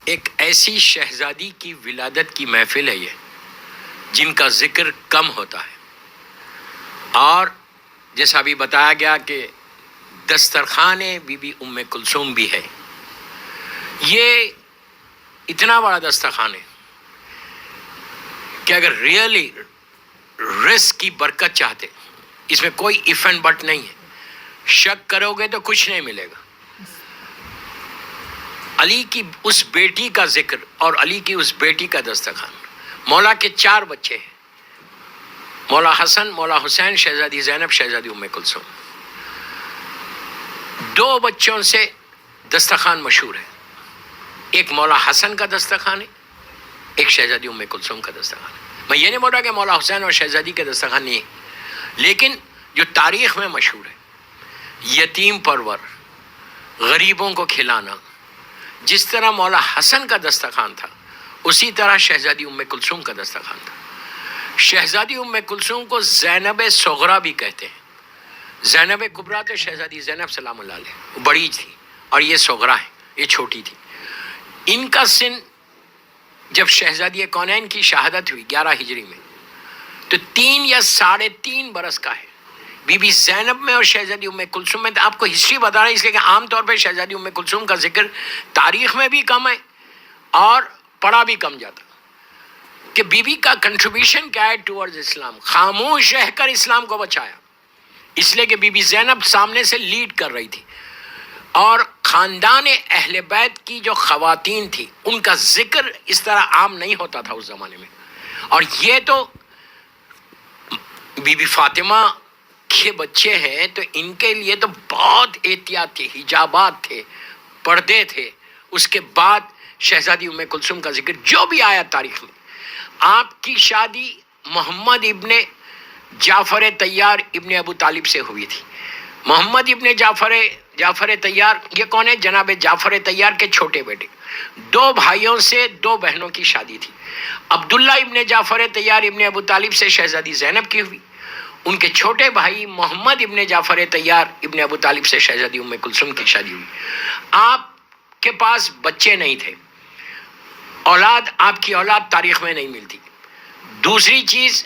ایک ایسی شہزادی کی ولادت کی محفل ہے یہ جن کا ذکر کم ہوتا ہے، اور جیسا ابھی بتایا گیا کہ دسترخوان بی بی ام کلثوم بھی ہے۔ یہ اتنا بڑا دسترخوان ہے کہ اگر ریئلی رزق کی برکت چاہتے، اس میں کوئی if and but نہیں ہے، شک کرو گے تو کچھ نہیں ملے گا۔ علی کی اس بیٹی کا ذکر اور علی کی اس بیٹی کا دسترخوان۔ مولا کے 4 بچے ہیں، مولا حسن، مولا حسین، شہزادی زینب، شہزادی ام کلثوم۔ 2 بچوں سے دسترخوان مشہور ہے، ایک مولا حسن کا دسترخوان ہے، ایک شہزادی ام کلثوم کا دسترخوان ہے۔ میں یہ نہیں بول رہا کہ مولا حسین اور شہزادی کے دسترخوان نہیں ہے، لیکن جو تاریخ میں مشہور ہے، یتیم پرور، غریبوں کو کھلانا، جس طرح مولا حسن کا دسترخوان تھا اسی طرح شہزادی ام کلثوم کا دسترخوان تھا۔ شہزادی ام کلثوم کو زینب صغرا بھی کہتے ہیں۔ زینب کبریٰ تو شہزادی زینب سلام اللہ علیہ، وہ بڑی تھی اور یہ صغرا ہے، یہ چھوٹی تھی۔ ان کا سن جب شہزادی کونین کی شہادت ہوئی 11 ہجری میں تو 3 یا 3.5 برس کا ہے۔ بی بی زینب میں اور شہزادی ام کلثوم میں، آپ کو ہسٹری بتا رہا ہے اس لیے کہ عام طور پہ شہزادی ام کلثوم کا ذکر تاریخ میں بھی کم ہے اور پڑھا بھی کم جاتا کہ بی بی کا کنٹریبیوشن کیا ہے ٹورڈز اسلام۔ خاموش رہ کر اسلام کو بچایا، اس لیے کہ بی بی زینب سامنے سے لیڈ کر رہی تھی، اور خاندان اہل بیت کی جو خواتین تھی ان کا ذکر اس طرح عام نہیں ہوتا تھا اس زمانے میں۔ اور یہ تو بی بی فاطمہ کے بچے ہیں تو ان کے لیے تو بہت احتیاط تھی، حجابات تھے، پردے تھے۔ اس کے بعد شہزادی ام کلثوم کا ذکر جو بھی آیا تاریخ میں۔ آپ کی شادی محمد ابن جعفر طیار ابن ابو طالب سے ہوئی تھی۔ محمد ابن جعفر طیار یہ کون ہے؟ جناب جعفر طیار کے چھوٹے بیٹے۔ 2 بھائیوں سے 2 بہنوں کی شادی تھی۔ عبداللہ ابن جعفر طیار ابن ابو طالب سے شہزادی زینب کی ہوئی، ان کے چھوٹے بھائی محمد ابن جعفر طیار ابن ابو طالب سے شہزادی ام کلثوم کی شادی ہوئی۔ آپ کے پاس بچے نہیں تھے، آپ کی اولاد تاریخ میں نہیں ملتی۔ دوسری چیز،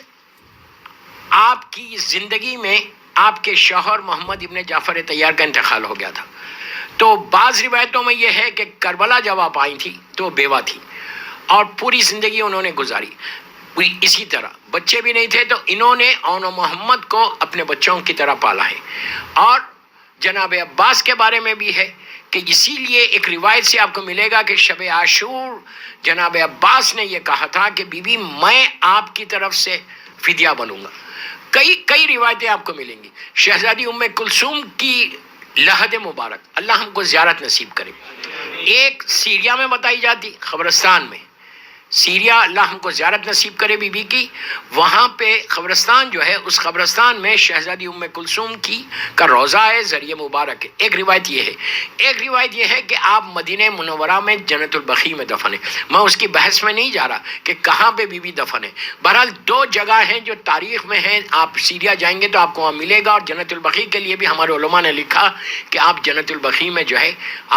آپ کی زندگی میں آپ کے شوہر محمد ابن جعفر طیار کا انتقال ہو گیا تھا، تو بعض روایتوں میں یہ ہے کہ کربلا جب آپ آئی تھی تو بیوہ تھی اور پوری زندگی انہوں نے گزاری۔ اسی طرح بچے بھی نہیں تھے تو انہوں نے اون محمد کو اپنے بچوں کی طرح پالا ہے۔ اور جناب عباس کے بارے میں بھی ہے کہ اسی لیے ایک روایت سے آپ کو ملے گا کہ شب عاشور جناب عباس نے یہ کہا تھا کہ بی بی میں آپ کی طرف سے فدیہ بنوں گا۔ کئی روایتیں آپ کو ملیں گی۔ شہزادی ام کلثوم کی لحد مبارک اللہ ہم کو زیارت نصیب کرے۔ ایک سیریا میں بتائی جاتی، قبرستان میں، سیریا اللہ ہم کو زیارت نصیب کرے بی بی کی۔ وہاں پہ قبرستان جو ہے، اس قبرستان میں شہزادی ام کلثوم کی کا روضہ ہے، ذریعہ مبارک ہے۔ ایک روایت یہ ہے کہ آپ مدینہ منورہ میں جنت البقیع میں دفن ہے۔ میں اس کی بحث میں نہیں جا رہا کہ کہاں پہ بی بی دفن ہے۔ بہرحال 2 جگہ ہیں جو تاریخ میں ہیں، آپ سیریا جائیں گے تو آپ کو وہاں ملے گا۔ اور جنت البقیع کے لیے بھی ہمارے علماء نے لکھا کہ آپ جنت البقیع میں جو ہے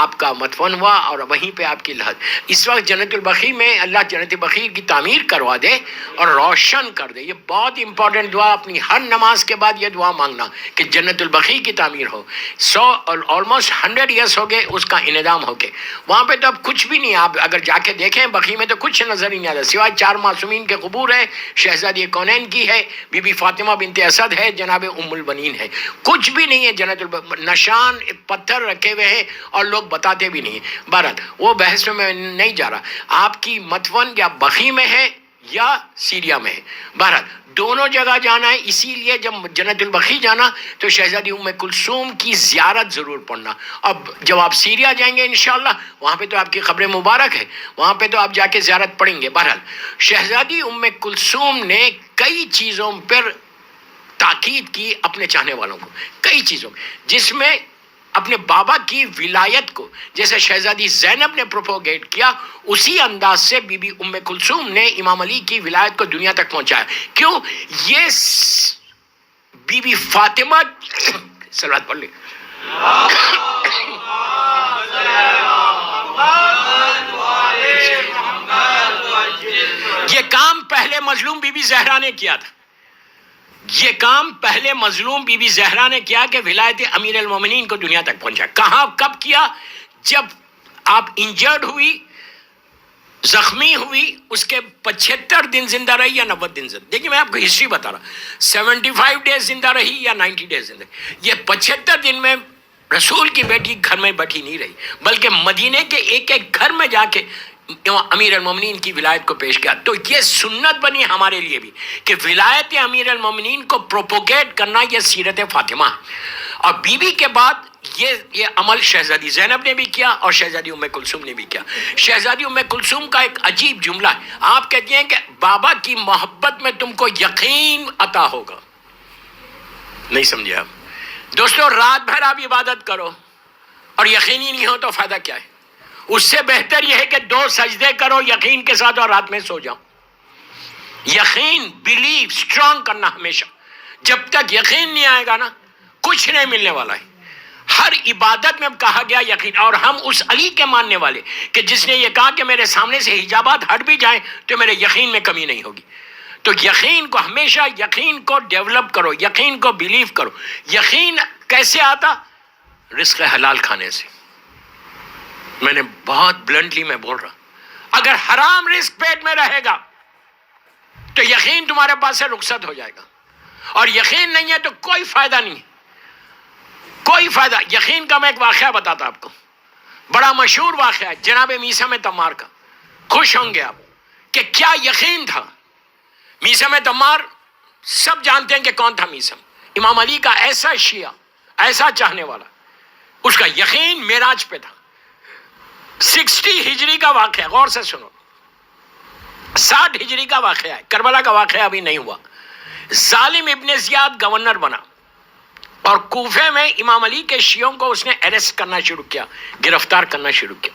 آپ کا مدفن ہوا اور وہیں پہ آپ کی لحد۔ اس وقت جنت البقیع میں اللہ جنت بقیع کی تعمیر کروا دے اور روشن کر دے۔ یہ بہت امپورٹنٹ دعا، اپنی ہر نماز کے بعد یہ دعا مانگنا کہ جنت البقیع کی تعمیر ہو۔ 100 اور آلموسٹ 100 ایئرس ہو گئے اس کا انہدام ہو کے۔ وہاں پہ تو اب کچھ بھی نہیں، آپ اگر جا کے دیکھیں بقیع میں تو کچھ نظر ہی نہیں آتا سوائے 4 معصومین کے قبور ہے، شہزادی کونین کی ہے، بی بی فاطمہ بنت اسد ہے، جناب ام البنین ہے، کچھ بھی نہیں ہے جنت نشان پتھر رکھے ہوئے ہیں اور لوگ بتاتے بھی نہیں ہیں۔ بہرحال وہ بحث میں نہیں جا رہا۔ آپ کی مدفن یا بقیع میں ہے یا سیریا میں ہے، بہرحال دونوں جگہ جانا ہے۔ اسی لیے جب جنت البقیع جانا تو شہزادی ام کلثوم کی زیارت ضرور پڑھنا۔ اب جب آپ سیریا جائیں گے انشاءاللہ وہاں پہ تو آپ کی قبر مبارک ہے، وہاں پہ تو آپ جا کے زیارت پڑھیں گے۔ بہرحال شہزادی ام کلثوم نے کئی چیزوں پر تاکید کی اپنے چاہنے والوں کو، کئی چیزوں جس میں اپنے بابا کی ولایت کو جیسے شہزادی زینب نے پروپوگیٹ کیا، اسی انداز سے بی بی ام کلثوم نے امام علی کی ولایت کو دنیا تک پہنچایا۔ کیوں؟ یہ بی بی فاطمہ صلوات پڑھ لیں۔ مظلوم بی بی زہرا نے کیا تھا. یہ کام پہلے مظلوم بی بی زہرا نے کیا کہ ولایت امیر المومنین کو دنیا تک پہنچا. کہاں کب کیا؟ جب آپ انجرڈ ہوئی، زخمی ہوئی، اس کے 75 دن زندہ رہی یا 90 دن زندہ. دیکھیے میں آپ کو ہسٹری بتا رہا، 75 ڈیز زندہ رہی یا 90 ڈیز زندہ. یہ 75 دن میں رسول کی بیٹی گھر میں بیٹھی نہیں رہی، بلکہ مدینے کے ایک ایک گھر میں جا کے امیر المومنین کی ولایت کو پیش کیا. تو یہ سنت بنی ہمارے لیے بھی کہ ولایت امیر المومنین کو پروپوگیٹ کرنا، یہ سیرت فاطمہ. اور بی بی کے بعد یہ عمل شہزادی زینب نے بھی کیا اور شہزادی ام کلثوم نے بھی کیا. شہزادی ام کلثوم کا ایک عجیب جملہ ہے، آپ کہتی ہیں کہ بابا کی محبت میں تم کو یقین عطا ہوگا. نہیں سمجھے آپ دوستو؟ رات بھر آپ عبادت کرو اور یقینی نہیں ہو تو فائدہ کیا ہے؟ اس سے بہتر یہ ہے کہ 2 سجدے کرو یقین کے ساتھ اور رات میں سو جاؤ. یقین، بیلیو سٹرونگ کرنا ہمیشہ. جب تک یقین نہیں آئے گا نا، کچھ نہیں ملنے والا ہے. ہر عبادت میں کہا گیا یقین. اور ہم اس علی کے ماننے والے کہ جس نے یہ کہا کہ میرے سامنے سے حجابات ہٹ بھی جائیں تو میرے یقین میں کمی نہیں ہوگی. تو یقین کو ہمیشہ، یقین کو ڈیولپ کرو، یقین کو بیلیو کرو. یقین کیسے آتا؟ رزق حلال کھانے سے. میں نے بہت بلنٹلی میں بول رہا، اگر حرام رزق پیٹ میں رہے گا تو یقین تمہارے پاس سے رخصت ہو جائے گا. اور یقین نہیں ہے تو کوئی فائدہ نہیں، کوئی فائدہ. یقین کا میں ایک واقعہ بتاتا آپ کو، بڑا مشہور واقعہ ہے جناب میثم تمار کا. خوش ہوں گے آپ کہ کیا یقین تھا. میثم تمار سب جانتے ہیں کہ کون تھا میثم. امام علی کا ایسا شیعہ، ایسا چاہنے والا. اس کا یقین معراج پہ تھا. 60 ہجری کا واقعہ، غور سے سنو. 60 ہجری کا واقعہ ہے، کربلا کا واقعہ ابھی نہیں ہوا. ظالم ابن زیاد گورنر بنا اور کوفے میں امام علی کے شیعوں کو اس نے اریسٹ کرنا شروع کیا، گرفتار کرنا شروع کیا.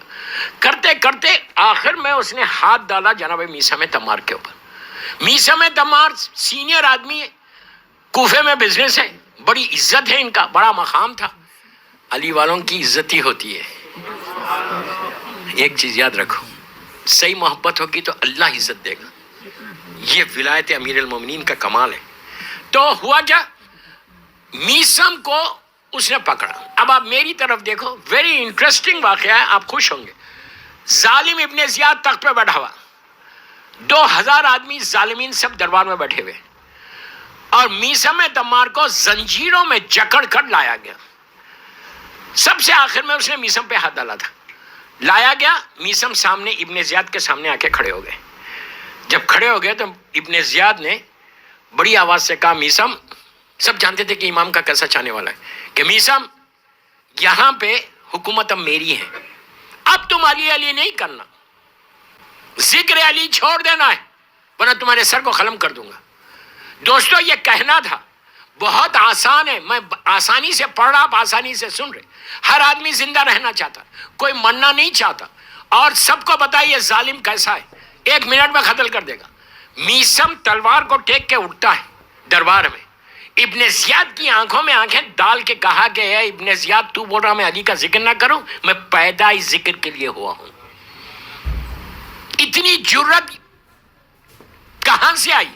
کرتے کرتے آخر میں اس نے ہاتھ ڈالا جناب میثم تمار کے اوپر. میثم تمار سینئر آدمی ہے، کوفے میں بزنس ہے، بڑی عزت ہے ان کا، بڑا مقام تھا. علی والوں کی عزت ہی ہوتی ہے. ایک چیز یاد رکھو، صحیح محبت ہوگی تو اللہ عزت دے گا. یہ ولایت امیر المومنین کا کمال ہے. تو ہوا کیا، میثم کو اس نے پکڑا. اب آپ میری طرف دیکھو، ویری انٹرسٹنگ واقعہ ہے، آپ خوش ہوں گے. ظالم ابن زیاد تخت پہ بیٹھا ہوا، 2000 آدمی ظالمین سب دربار میں بیٹھے ہوئے، اور میثم تمار کو زنجیروں میں جکڑ کر لایا گیا. سب سے آخر میں اس نے میثم پہ ہاتھ ڈالا تھا. لایا گیا، میثم سامنے ابن زیاد کے سامنے آ کے کھڑے ہو گئے. جب کھڑے ہو گئے تو ابن زیاد نے بڑی آواز سے کہا، میثم، سب جانتے تھے کہ امام کا کیسا چاہنے والا ہے، کہ میثم یہاں پہ حکومت اب میری ہے، اب تم علی علی نہیں کرنا، ذکر علی چھوڑ دینا ہے ورنہ تمہارے سر کو قلم کر دوں گا. دوستو یہ کہنا تھا بہت آسان ہے، میں آسانی سے پڑھ رہا، آپ آسانی سے سن رہے. ہر آدمی زندہ رہنا چاہتا، کوئی مرنا نہیں چاہتا. اور سب کو پتا ہے یہ ظالم کیسا ہے، 1 منٹ میں قتل کر دے گا. میثم تلوار کو ٹیک کے اٹھتا ہے دربار میں. ابن زیاد کی آنکھوں میں آنکھیں ڈال کے کہا کہ اے ابن زیاد، تو بول رہا میں علی کا ذکر نہ کروں؟ میں پیدا ہی ذکر کے لیے ہوا ہوں. اتنی جرت کہاں سے آئی؟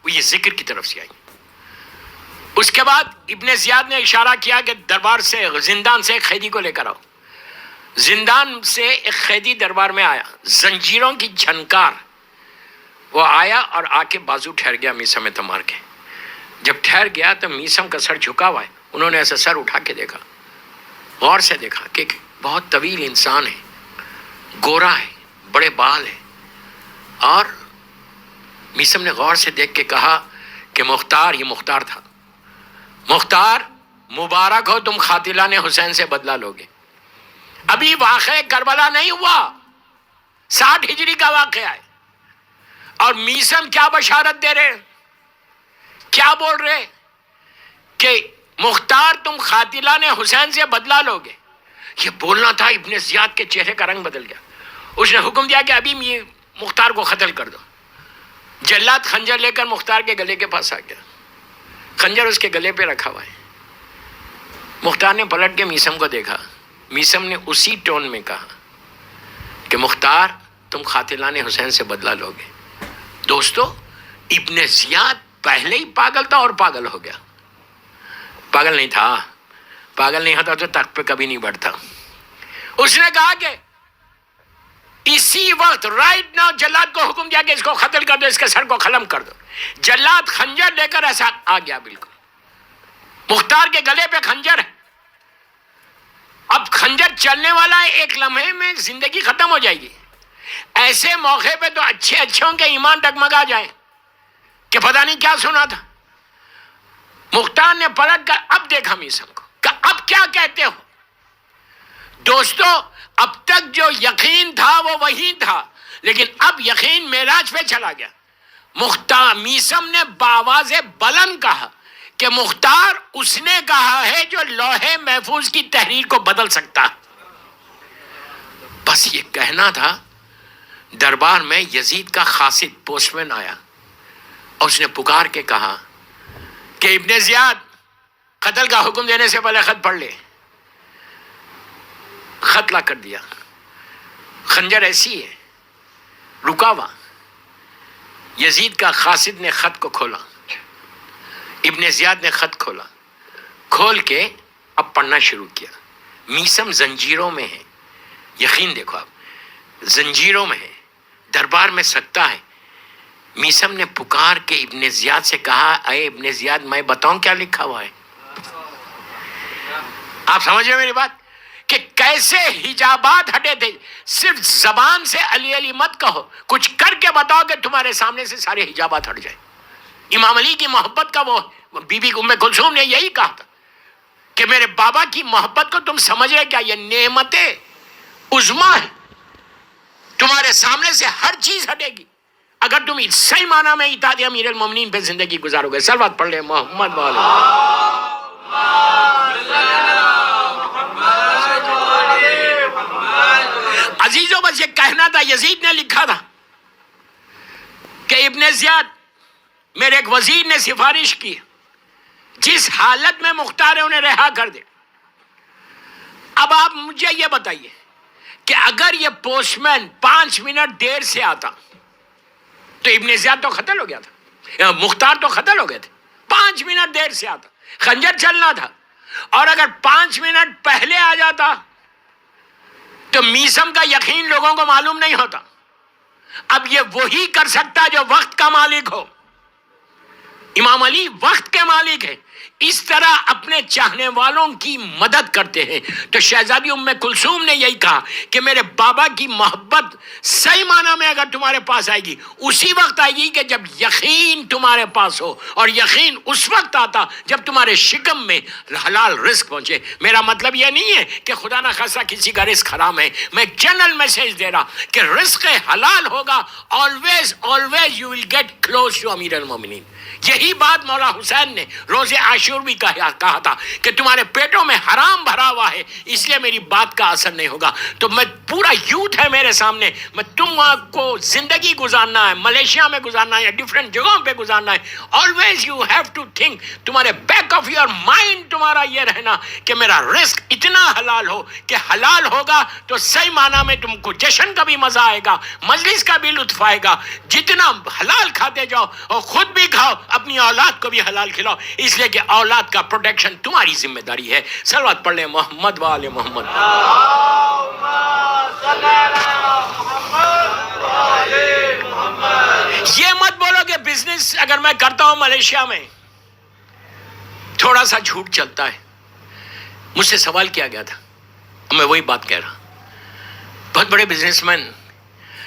وہ یہ ذکر کی طرف سے آئی. اس کے بعد ابن زیاد نے اشارہ کیا کہ دربار سے، زندان سے ایک قیدی کو لے کر آؤ. زندان سے ایک قیدی دربار میں آیا، زنجیروں کی جھنکار. وہ آیا اور آ کے بازو ٹھہر گیا میثم تمار کے. جب ٹھہر گیا تو میثم کا سر جھکا ہوا ہے. انہوں نے ایسا سر اٹھا کے دیکھا، غور سے دیکھا کہ بہت طویل انسان ہے، گورا ہے، بڑے بال ہے. اور میثم نے غور سے دیکھ کے کہا کہ مختار، یہ مختار تھا، مختار مبارک ہو، تم قاتلان حسین سے بدلہ لوگے. ابھی واقعہ کربلا نہیں ہوا، 60 ہجری کا واقعہ ہے. اور میثم کیا بشارت دے رہے، کیا بول رہے کہ مختار تم قاتلان حسین سے بدلہ لوگے. یہ بولنا تھا، ابن زیاد کے چہرے کا رنگ بدل گیا. اس نے حکم دیا کہ ابھی مختار کو قتل کر دو. جلاد خنجر لے کر مختار کے گلے کے پاس آ گیا، خنجر اس کے گلے پہ رکھا ہوا ہے. مختار نے پلٹ کے میثم کو دیکھا. میثم نے اسی ٹون میں کہا کہ مختار تم قاتلان حسین سے بدلہ لوگے. دوستو ابن زیاد پہلے ہی پاگل تھا اور پاگل ہو گیا. پاگل نہیں تھا، پاگل نہیں ہوتا تو تخت پہ کبھی نہیں بڑھتا. اس نے کہا کہ اسی وقت رائٹ ناؤ جلاد کو حکم دیا کہ اس کو قتل کر دو، اس کے سر کو قلم کر دو. جلاد خنجر لے کر ایسا آ گیا، بالکل مختار کے گلے پہ خنجر ہے. اب خنجر چلنے والا ہے، ایک لمحے میں زندگی ختم ہو جائے گی. ایسے موقع پہ تو اچھے اچھوں کے ایمان ڈگمگا جائیں کہ پتہ نہیں کیا سنا تھا. مختار نے پلٹ کر اب دیکھا میثم کو کہ اب کیا کہتے ہو. دوستو اب تک جو یقین تھا وہ وہی تھا، لیکن اب یقین معراج پہ چلا گیا. مختار میثم نے بآواز بلند کہا کہ مختار اس نے کہا ہے جو لوح محفوظ کی تحریر کو بدل سکتا. بس یہ کہنا تھا. دربار میں یزید کا قاصد پوسٹ مین آیا اور اس نے پکار کے کہا کہ ابن زیاد قتل کا حکم دینے سے پہلے خط پڑھ لے. خط لا کر دیا. خنجر ایسی ہے رکا ہوا. یزید کا قاصد نے خط کو کھولا، ابن زیاد نے خط کھولا، کھول کے اب پڑھنا شروع کیا. میثم زنجیروں میں ہے، یقین دیکھو آپ، زنجیروں میں ہے، دربار میں سکتا ہے. میثم نے پکار کے ابن زیاد سے کہا اے ابن زیاد میں بتاؤں کیا لکھا ہوا ہے. آپ سمجھ رہے میری بات کہ کیسے حجابات ہٹے تھے. صرف زبان سے علی علی مت کہو، کچھ کر کے بتاؤ کہ تمہارے سامنے سے سارے حجابات ہٹ جائیں. امام علی کی محبت کا وہ بی بی ام کلثوم نے یہی کہا تھا کہ میرے بابا کی محبت کو تم سمجھ رہے کیا؟ یہ نعمت عظمیٰ ہے. تمہارے سامنے سے ہر چیز ہٹے گی اگر تم صحیح معنی میں اطاعت امیر المومنین پہ زندگی گزارو گے. صلوات پڑھ لیں محمد والے. عزیزوں بس یہ کہنا تھا. یزید نے لکھا تھا کہ ابن زیاد میرے ایک وزیر نے سفارش کی جس حالت میں مختار ہے انہیں رہا کر دے. اب آپ مجھے یہ بتائیے کہ اگر یہ پوسٹ مین 5 منٹ دیر سے آتا تو ابن زیاد تو قتل ہو گیا تھا، مختار تو قتل ہو گئے تھے. 5 منٹ دیر سے آتا، خنجر چلنا تھا. اور اگر 5 منٹ پہلے آ جاتا تو میثم کا یقین لوگوں کو معلوم نہیں ہوتا. اب یہ وہی کر سکتا جو وقت کا مالک ہو. امام علی وقت کے مالک ہیں، اس طرح اپنے چاہنے والوں کی مدد کرتے ہیں. تو شہزادی ام کلثوم نے یہی کہا کہ میرے بابا کی محبت صحیح معنی میں اگر تمہارے پاس آئے گی اسی وقت آئے گی کہ جب یقین تمہارے پاس ہو، اور یقین اس وقت آتا جب تمہارے شکم میں حلال رزق پہنچے. میرا مطلب یہ نہیں ہے کہ خدا نہ خاصا کسی کا رزق حرام ہے. میں جنرل میسج دے رہا کہ رزق حلال ہوگا. always you will get close to امیر المومنین. یہی بات مولا حسین نے روز عاشور بھی کہا تھا کہ تمہارے پیٹوں میں حرام بھرا ہوا ہے اس لیے میری بات کا اثر نہیں ہوگا. تو میں پورا یوتھ ہے میرے سامنے، میں تم کو زندگی گزارنا ہے، ملیشیا میں گزارنا ہے یا ڈیفرنٹ جگہوں پہ گزارنا ہے. Always you have to think, تمہارے بیک آف یور مائنڈ تمہارا یہ رہنا کہ میرا رزق اتنا حلال ہو کہ حلال ہوگا تو صحیح معنی میں تم کو جشن کا بھی مزہ آئے گا، مجلس کا بھی لطف آئے گا. جتنا حلال کھاتے جاؤ اور خود بھی کھاؤ، اپنی اولاد کو بھی حلال کھلاؤ، اس لیے کہ اولاد کا پروٹیکشن تمہاری ذمہ داری ہے. صلوات پڑھ لیں محمد وآل محمد. یہ مت بولو کہ بزنس اگر میں کرتا ہوں ملیشیا میں تھوڑا سا جھوٹ چلتا ہے. مجھ سے سوال کیا گیا تھا، میں وہی بات کہہ رہا. بہت بڑے بزنس مین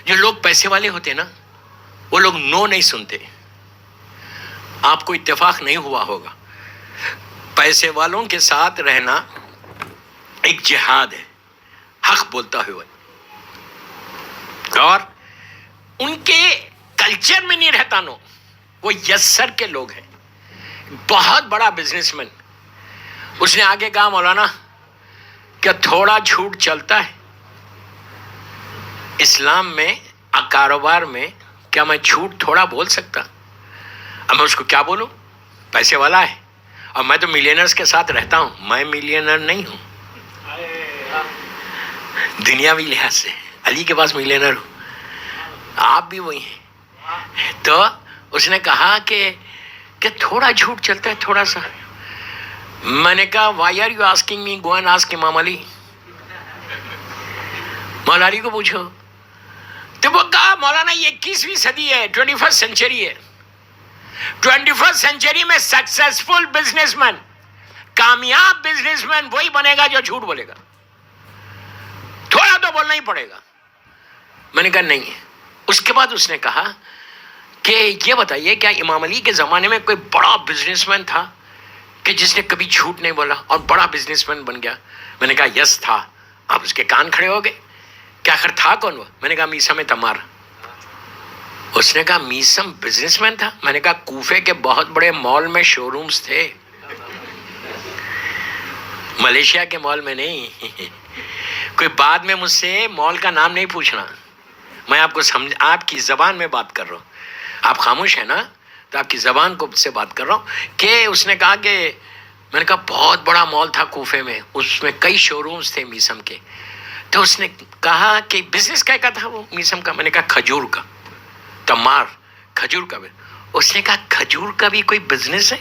جو لوگ پیسے والے ہوتے نا وہ لوگ نو نہیں سنتے. آپ کو اتفاق نہیں ہوا ہوگا، پیسے والوں کے ساتھ رہنا ایک جہاد ہے، حق بولتا ہوا. اور ان کے کلچر میں نہیں رہتا نو، وہ یسر کے لوگ ہیں. بہت بڑا بزنس مین، اس نے آگے کہا مولانا کیا تھوڑا جھوٹ چلتا ہے اسلام میں؟ کاروبار میں کیا میں جھوٹ تھوڑا بول سکتا؟ اب میں اس کو کیا بولوں؟ پیسے والا ہے اور میں تو ملینرز کے ساتھ رہتا ہوں. میں ملینر نہیں ہوں دنیاوی لحاظ سے، علی کے پاس ملینر ہوں، آپ بھی وہی ہیں. تو اس نے کہا کہ تھوڑا جھوٹ چلتا ہے تھوڑا سا. میں نے کہا why are you asking me, go and ask Imam Ali, مولا علی کو پوچھو. تو وہ کہا مولانا یہ 21ویں صدی ہے، 21st سینچری ہے. 21st سینچری میں سکسیسفل بزنس مین، کامیاب بزنس مین وہی بنے گا جو جھوٹ بولے گا. تھوڑا تو بولنا ہی پڑے گا. میں نے کہا نہیں. اس کے بعد اس نے کہا کہ یہ بتائیے کیا امام علی کے زمانے میں کوئی بڑا بزنس مین تھا کہ جس نے کبھی جھوٹ نہیں بولا اور بڑا بزنس مین بن گیا؟ میں نے کہا یس تھا. اب اس کے کان کھڑے ہو گئے کہ آخر تھا کون وہ؟ میں نے کہا میسم تمار. اس نے کہا میسم بزنس مین تھا؟ میں نے کہا کوفے کے بہت بڑے مال میں شو رومز تھے، ملیشیا کے مال میں نہیں. کوئی بعد میں مجھ سے مال کا نام نہیں پوچھنا، میں آپ کو آپ کی زبان میں بات کر رہا ہوں. آپ خاموش ہیں نا تو آپ کی زبان کو سے بات کر رہا ہوں. کہ اس نے کہا کہ میں نے کہا بہت بڑا مال تھا کوفے میں، اس میں کئی شو رومز تھے میسم کے. تو اس نے کہا کہ بزنس کیا تھا وہ میسم کا؟ میں نے کہا کھجور کا. تمار کھجور کا. اس نے کہا کھجور کا بھی کوئی بزنس ہے؟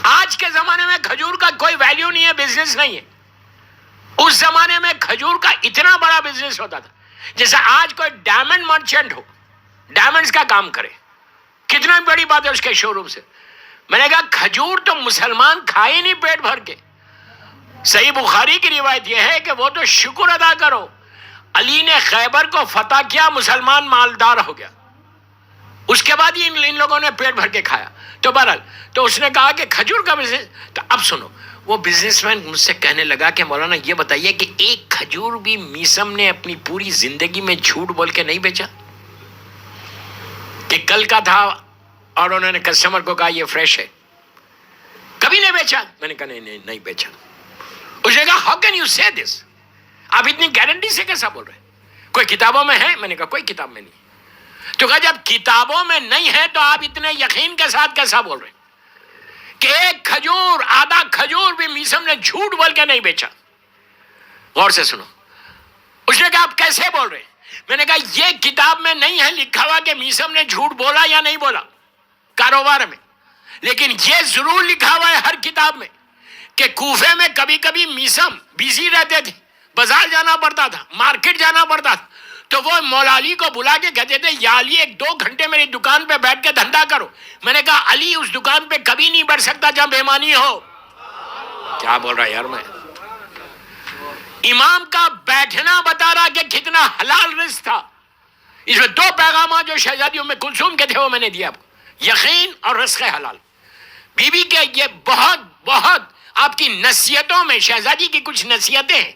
آج کے زمانے میں کھجور کا کوئی ویلیو نہیں ہے، بزنس نہیں ہے. اس زمانے میں کھجور کا اتنا بڑا بزنس ہوتا تھا جیسے آج کوئی ڈائمنڈ مرچنٹ ہو، ڈائمنڈز کا کام کرے. کتنا بڑی بات ہے اس کے شو روم سے. میں نے کہا کھجور تو مسلمان کھائے نہیں پیٹ بھر کے. صحیح بخاری کی روایت یہ ہے کہ وہ تو شکر ادا کرو، علی نے خیبر کو فتح کیا، مسلمان مالدار ہو گیا، اس کے بعد ہی ان لوگوں نے پیٹ بھر کے کھایا. تو بہرحال تو اس نے کہا کہ کھجور کا بزنس. تو اب سنو، وہ بزنس مین مجھ سے کہنے لگا کہ مولانا یہ بتائیے کہ ایک کھجور بھی میسم نے اپنی پوری زندگی میں جھوٹ بول کے نہیں بیچا؟ کہ کل کا تھا اور انہوں نے کسٹمر کو کہا یہ فریش ہے، کبھی نہیں بیچا؟ میں نے کہا نہیں بیچا. اس نے کہا ہاؤ کین یو سے دس، آپ اتنی گارنٹی سے کیسا بول رہے ہیں؟ کوئی کتابوں میں ہے؟ میں نے کہا کوئی کتاب میں نہیں. تو کہا جب کتابوں میں نہیں ہے تو آپ اتنے یقین کے ساتھ کیسا بول رہے ہیں کہ ایک کھجور، آدھا کھجور بھی میسم نے جھوٹ بول کے نہیں بیچا؟ غور سے سنو. اس نے کہا آپ کیسے بول رہے ہیں؟ میں نے کہا یہ کتاب میں نہیں ہے لکھا ہوا کہ میسم نے جھوٹ بولا یا نہیں بولا کاروبار میں، لیکن یہ ضرور لکھا ہوا ہے ہر کتاب میں کہ کوفے میں کبھی کبھی میسم بیزی رہتے تھے، بازار جانا پڑتا تھا، مارکیٹ جانا پڑتا تھا. تو وہ مولا علی کو بلا کے کہتے تھے یا علی 1-2 گھنٹے میری دکان پہ بیٹھ کے دھندا کرو. میں نے کہا علی اس دکان پہ کبھی نہیں بیٹھ سکتا جہاں مہمانی ہو. کیا بول رہا یار میں؟ امام کا بیٹھنا بتا رہا کہ کتنا حلال رزق تھا. اس میں 2 پیغامات جو شہزادی ام کلثوم کے تھے وہ میں نے دیا آپ کو، یقین اور رزق حلال. بی بی کے یہ بہت آپ کی نصیحتوں میں شہزادی کی کچھ نصیحتیں ہیں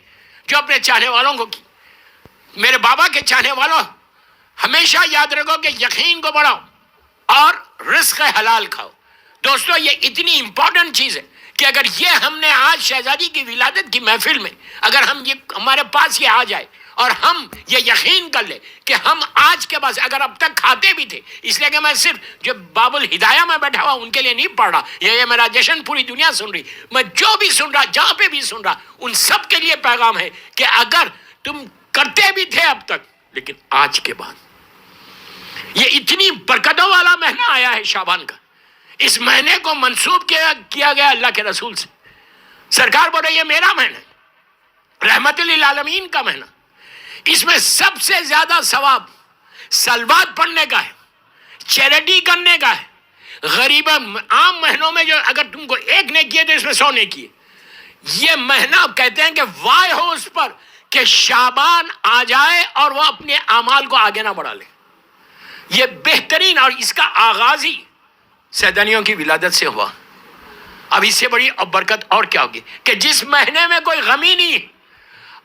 جو اپنے چاہنے والوں کو کی. میرے بابا کے چاہنے والوں ہمیشہ یاد رکھو کہ یقین کو بڑھاؤ اور رزق حلال کھاؤ. دوستو یہ اتنی امپورٹنٹ چیز ہے کہ اگر یہ ہم نے آج شہزادی کی ولادت کی محفل میں اگر ہم یہ ہمارے پاس یہ آ جائے اور ہم یہ یقین کر لیں کہ ہم آج کے بعد اگر اب تک کھاتے بھی تھے، اس لیے کہ میں صرف جو باب الہدایہ میں بیٹھا ہوا ان کے لیے نہیں پڑھ رہا، یہ میرا جشن پوری دنیا سن رہی، میں جو بھی سن رہا جہاں پہ بھی سن رہا ان سب کے لیے پیغام ہے کہ اگر تم کرتے بھی تھے اب تک، لیکن آج کے بعد یہ اتنی برکتوں والا مہینہ آیا ہے شعبان کا، اس مہینے کو منسوب کیا گیا اللہ کے رسول سے. سرکار بول رہے یہ میرا مہینہ ہے، رحمت للعالمین کا مہینہ. اس میں سب سے زیادہ ثواب سلوات پڑھنے کا ہے، چیریٹی کرنے کا ہے. غریب عام مہینوں میں جو اگر تم کو 1 نیکی ہے تو اس میں 100 نیکی ہے. یہ مہینہ کہتے ہیں کہ وائے ہو اس پر کہ شعبان آ جائے اور وہ اپنے اعمال کو آگے نہ بڑھا لے. یہ بہترین، اور اس کا آغاز ہی سیدانیوں کی ولادت سے ہوا. اب اس سے بڑی برکت اور کیا ہوگی کہ جس مہینے میں کوئی غم ہی نہیں،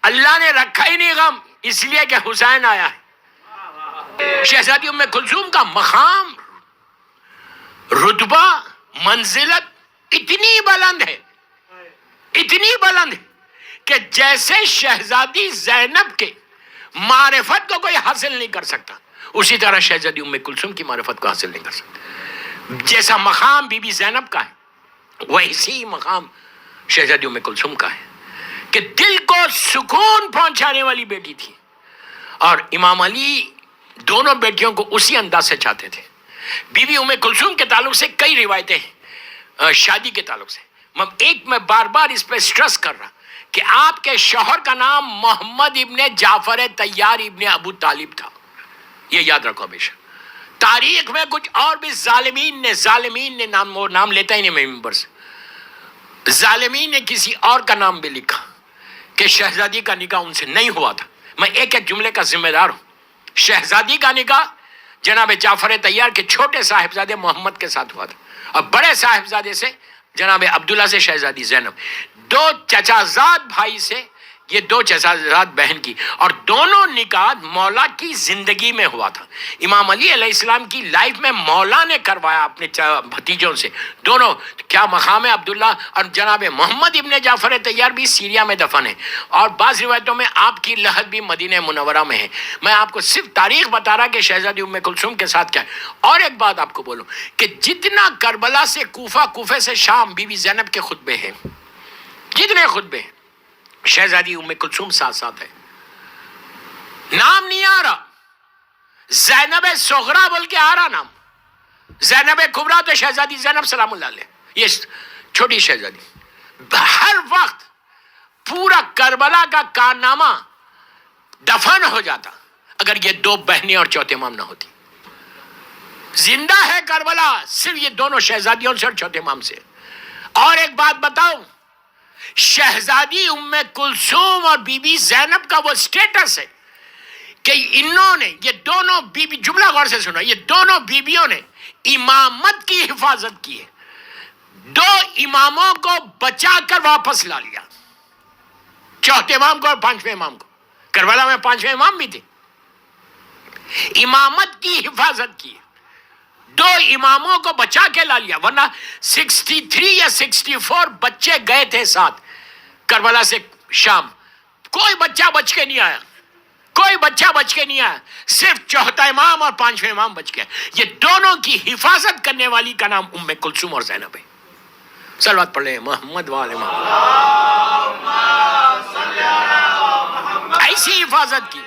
اللہ نے رکھا ہی نہیں غم، اس لیے کہ حسین آیا ہے. شہزادی ام کلثوم کا مقام، رتبہ، منزلت اتنی بلند ہے کہ جیسے شہزادی زینب کے معرفت کو کوئی حاصل نہیں کر سکتا، اسی طرح شہزادی ام کلثوم کی معرفت کو حاصل نہیں کر سکتا. جیسا مقام بی بی زینب کا ہے ویسی مقام شہزادی ام کلثوم کا ہے کہ دل کو سکون پہنچانے والی بیٹی تھی. اور امام علی دونوں بیٹیوں کو اسی انداز سے چاہتے تھے. بی بی ام کلثوم کے تعلق سے کئی روایتیں ہیں شادی کے تعلق سے. میں بار بار اس پہ سٹریس کر رہا کہ آپ کے شوہر کا نام محمد ابن جعفر طیار ابن ابو طالب تھا. یہ یاد رکھو ہمیشہ. تاریخ میں کچھ اور بھی ظالمین نے نام لیتا ہی نہیں میں ممبر سے. ظالمین نے کسی اور کا نام بھی لکھا کہ شہزادی کا نکاح ان سے نہیں ہوا تھا. میں ایک ایک جملے کا ذمہ دار ہوں. شہزادی کا نکاح جناب جعفر طیار کے چھوٹے صاحبزادے محمد کے ساتھ ہوا تھا اور بڑے صاحبزادے سے جناب عبداللہ سے شہزادی زینب. دو چچازاد بھائی سے یہ دو چچازاد بہن کی، اور دونوں نکاح مولا کی زندگی میں ہوا تھا. امام علی علیہ السلام کی لائف میں مولا نے کروایا اپنے بھتیجوں سے. دونوں کیا مقام ہے. عبداللہ اور جناب محمد ابن جعفر طیار بھی سیریا میں دفن ہے، اور بعض روایتوں میں آپ کی لحد بھی مدینہ منورہ میں ہے. میں آپ کو صرف تاریخ بتا رہا کہ شہزادی ام کلثوم کے ساتھ کیا ہے. اور ایک بات آپ کو بولوں کہ جتنا کربلا سے کوفہ، کوفے سے شام بی بی زینب کے خطبے ہیں، جتنے خطبے ہیں شہزادی ام کلثوم ساتھ ساتھ ہے. نام نہیں آ رہا زینب صغرا بول کے آ رہا نام. زینب کبریٰ تو شہزادی زینب سلام اللہ علیہ، یہ چھوٹی شہزادی. ہر وقت پورا کربلا کا کارنامہ دفن ہو جاتا اگر یہ دو بہنیں اور چوتھے امام نہ ہوتی. زندہ ہے کربلا صرف یہ دونوں شہزادیوں سے اور چوتھے امام سے. اور ایک بات بتاؤں، شہزادی ام کلثوم اور بی بی زینب کا وہ سٹیٹس ہے کہ انہوں نے، یہ دونوں بیوی، جملہ غور سے سنا، یہ دونوں بیویوں نے امامت کی حفاظت کی ہے. دو اماموں کو بچا کر واپس لا لیا، چوتھے امام کو اور پانچویں امام کو. کربلا میں پانچویں امام بھی تھے. امامت کی حفاظت کی ہے، دو اماموں کو بچا کے لا لیا، ورنہ 63 یا 64 بچے گئے تھے ساتھ کربلا سے شام. کوئی بچہ بچ کے نہیں آیا، کوئی بچہ بچ کے نہیں آیا، صرف چوتھا امام اور پانچویں امام بچ گیا. یہ دونوں کی حفاظت کرنے والی کا نام ام کلثوم اور زینب ہے. صلوات پڑھ لیں محمد والے محمد. ایسی حفاظت کی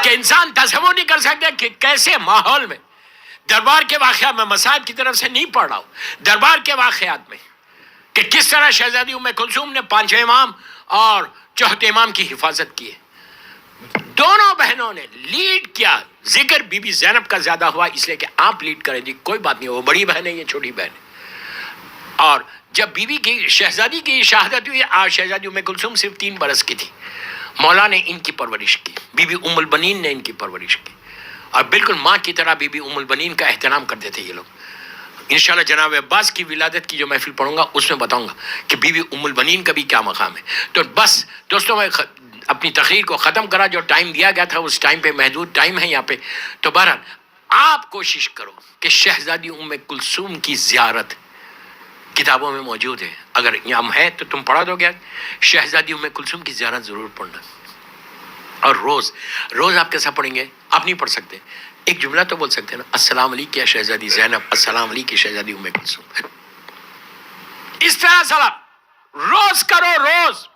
کہ انسان تصور نہیں کر سکتے کہ کیسے ماحول میں. دربار کے واقعات میں مسائب کی طرف سے نہیں پڑھ رہا ہوں، دربار کے واقعات میں کہ کس طرح شہزادی ام کلثوم نے پانچویں امام اور چوتھے امام کی حفاظت کی ہے. دونوں بہنوں نے لیڈ کیا. ذکر بی بی زینب کا زیادہ ہوا اس لیے کہ آپ لیڈ کریں جی، کوئی بات نہیں، وہ بڑی بہن ہے، یہ چھوٹی بہن ہے. اور جب بی بی کی شہزادی کی شہادت ہوئی، شہزادی ام کلثوم صرف 3 برس کی تھی. مولا نے ان کی پرورش کی، بی بی ام البنین نے ان کی پرورش کی، اور بالکل ماں کی طرح بی بی ام البنین کا احترام کرتے تھے یہ لوگ. انشاءاللہ جناب عباس کی ولادت کی جو محفل پڑھوں گا اس میں بتاؤں گا کہ بی بی ام البنین کا بھی کیا مقام ہے. تو بس دوستوں، میں اپنی تقریر کو ختم کرا. جو ٹائم دیا گیا تھا اس ٹائم پہ محدود ٹائم ہے یہاں پہ. تو بہرحال آپ کوشش کرو کہ شہزادی ام کلثوم کی زیارت کتابوں میں موجود ہے. اگر یہاں ہے تو تم پڑھا دو گے. شہزادی ام کلثوم کی زیارت ضرور پڑھنا. اور روز آپ کیسا پڑھیں گے؟ آپ نہیں پڑھ سکتے، ایک جملہ تو بول سکتے ہیں نا، السلام علیکم یا شہزادی زینب، السلام علیکم شہزادی ام کلثوم. اس طرح سلام روز کرو، روز.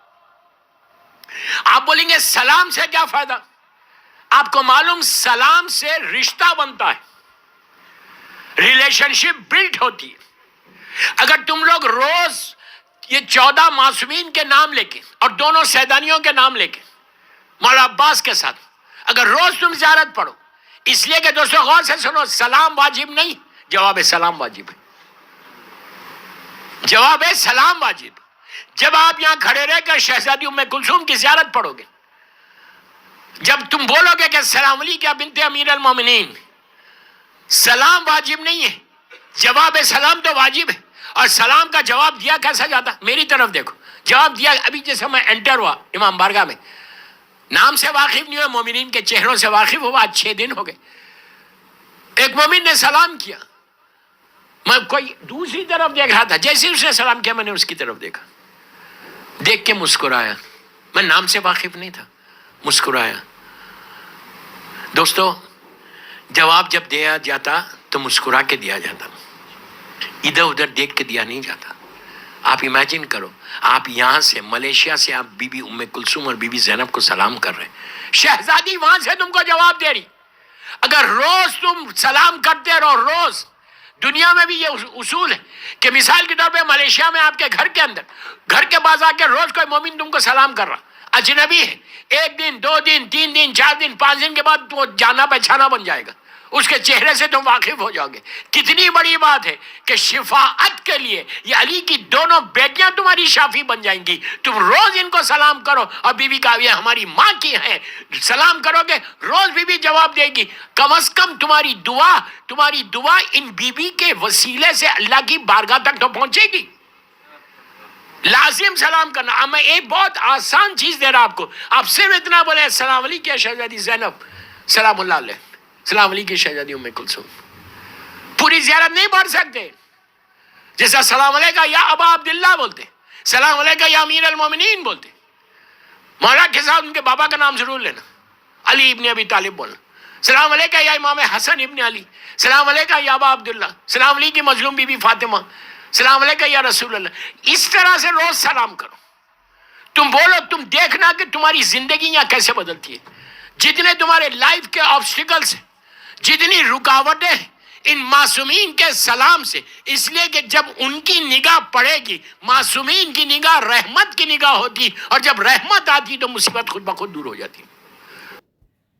آپ بولیں گے سلام سے کیا فائدہ؟ آپ کو معلوم سلام سے رشتہ بنتا ہے، ریلیشن شپ بلڈ ہوتی ہے. اگر تم لوگ روز یہ 14 معصومین کے نام لے کے اور دونوں سیدانیوں کے نام لے کے مولا عباس کے ساتھ اگر روز تم زیارت پڑھو، اس لیے کہ دوستو غور سے سنو، سلام واجب نہیں، جواب سلام واجب ہے. جواب ہے سلام واجب. جب آپ یہاں کھڑے رہ کر شہزادی ام کلثوم کی زیارت پڑھو گے، جب تم بولو گے کہ السلام علیکم بنت امیر المومنین، سلام واجب نہیں ہے، جواب سلام تو واجب ہے. اور سلام کا جواب دیا کیسا جاتا؟ میری طرف دیکھو، جواب دیا ابھی جیسے میں انٹر ہوا امام بارگاہ میں، نام سے واقف نہیں ہوئے، مومنین کے چہروں سے واقف ہوا. آج 6 دن ہو گئے. ایک مومن نے سلام کیا، میں کوئی دوسری طرف دیکھ رہا تھا، جیسے اس نے سلام کیا میں نے اس کی طرف دیکھا، دیکھ کے مسکرایا. میں نام سے واقف نہیں تھا، مسکرایا. دوستو جواب جب دیا جاتا تو مسکرا کے دیا جاتا، ادھر ادھر دیکھ کے دیا نہیں جاتا. آپ امیجن کرو، آپ یہاں سے ملیشیا سے آپ بی بی ام کلثوم اور بی بی زینب کو سلام کر رہے ہیں، شہزادی وہاں سے تم کو جواب دے رہی. اگر روز تم سلام کرتے رہو روز، دنیا میں بھی یہ اصول ہے کہ مثال کے طور پہ ملیشیا میں آپ کے گھر کے اندر، گھر کے پاس آ کے روز کوئی مومن تم کو سلام کر رہا، اجنبی ہے، ایک دن 2 دن 3 دن 4 دن 5 دن کے بعد وہ جانا پہچانا بن جائے گا، اس کے چہرے سے تم واقف ہو جاؤ گے۔ کتنی بڑی بات ہے کہ شفاعت کے لیے یہ علی کی دونوں بیٹیاں تمہاری شافی بن جائیں گی، تم روز ان کو سلام کرو۔ اور بی بی کہا یہ ہماری ماں کی ہیں، سلام کرو گے روز بی بی جواب دے گی، کم از کم تمہاری دعا ان بی بی کے وسیلے سے اللہ کی بارگاہ تک تو پہنچے گی۔ لازم سلام کرنا۔ اب میں ایک بہت آسان چیز دے رہا آپ کو، آپ صرف اتنا بولے السلام علیکم شہزادی زینب، سلام اللہ علیہ، سلام علیکم شہزادی ام کلثوم۔ پوری زیارت نہیں پڑھ سکتے، جیسا سلام علیکم یا ابا عبداللہ بولتے، سلام علیکم یا امیر المومنین بولتے، مولا کے ساتھ ان کے بابا کا نام ضرور لینا، علی ابن ابی طالب بولنا، سلام علیکم یا امام حسن ابن علی، سلام علیکم یا ابا عبداللہ، سلام علیکم مظلوم بی بی فاطمہ، سلام علیکم یا رسول اللہ۔ اس طرح سے روز سلام کرو، تم بولو، تم دیکھنا کہ تمہاری زندگی یہاں کیسے بدلتی ہے۔ جتنے تمہارے لائف کے آبسٹیکلز ہیں، جتنی رکاوٹیں ہیں، ان معصومین کے سلام سے، اس لیے کہ جب ان کی نگاہ پڑے گی، معصومین کی نگاہ رحمت کی نگاہ ہوتی، اور جب رحمت آتی تو مصیبت خود بخود دور ہو جاتی۔